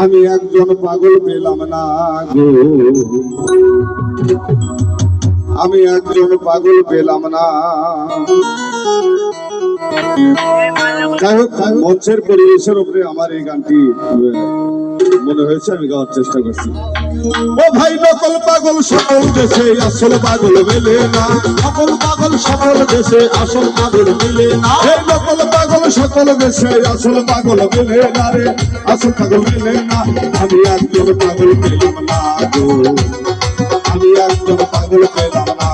আমি একজন পাগল পেলাম না গো, আমি একজন পাগল পেলাম না। যাই হোক, মঞ্চের পরিবেশের উপরে আমার এই গানটি মনে হয়েছে, আমি গাওয়ার চেষ্টা করছি। ও ভাই, নকল পাগল সকল দেশে, আসল পাগল মেলে না। নকল পাগল সকল দেশে, আসল পাগল মেলে না। এই নকল পাগল সকল দেশে, আসল পাগল মেলে না রে, আসল পাগল মেলে না। আমি একজন পাগল পেলাম না গো, আমি একজন পাগল পেলাম না।